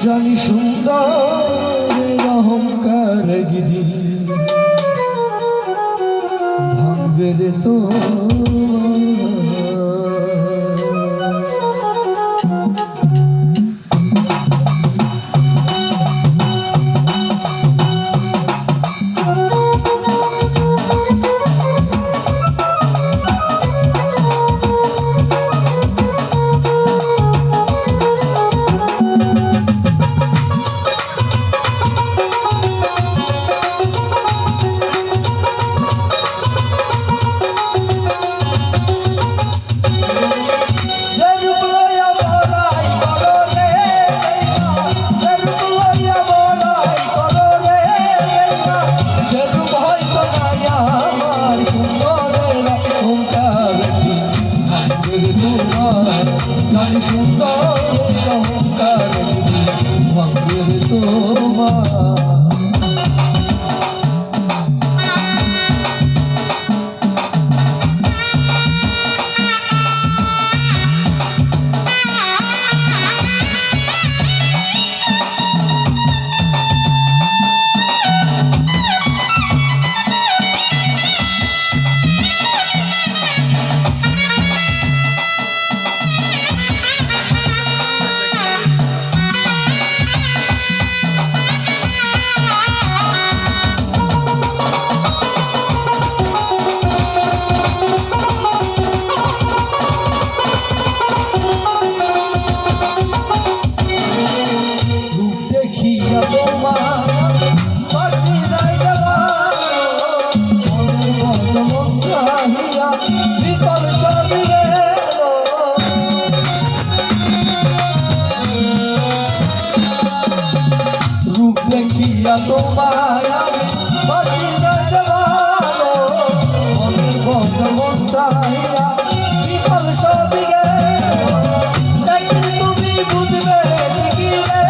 জানি সুন্দর অহংকার গিরি ভাঙবে রে তো তোমায় আমি বাসি যাইতে ভালো মনের বন্ধ মন চাহিয়া বিকল সবই গেল একদিন তুমি বুঝবে ঠিকই রে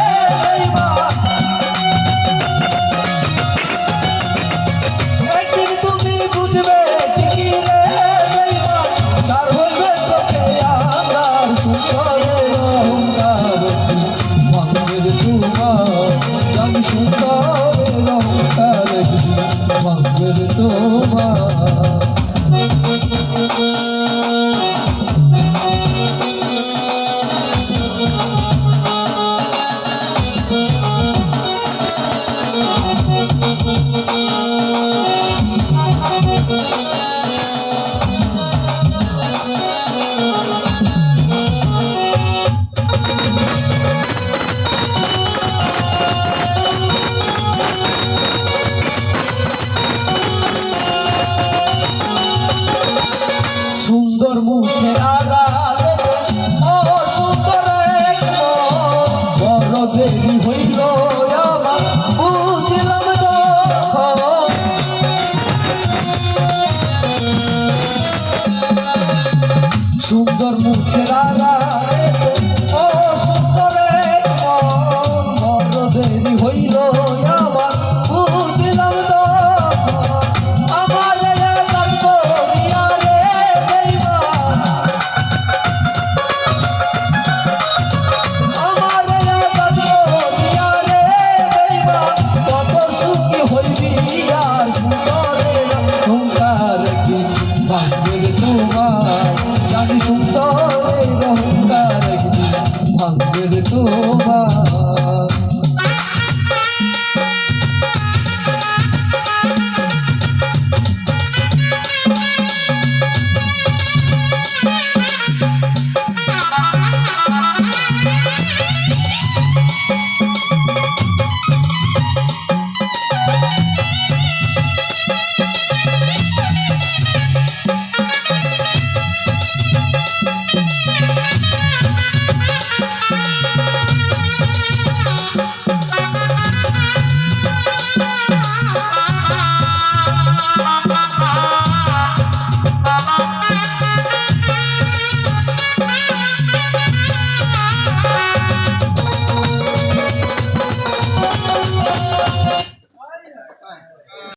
একদিন তুমি বুঝবে ঠিকই রে তার হইবে চোখে আমার সুন্দরের অহংকার মনের তোমার জানি সুন্দর সুন্দর মুখের আড়ালে ও সুন্দর এক বড় দেরি হইল আমার বুঝলাম যখন সুন্দর মুখের আড়ালে ও সুন্দর এক বড় দেরি হইল আমার বুঝলাম জানি সুন্দর অহংকার ভাঙবে তো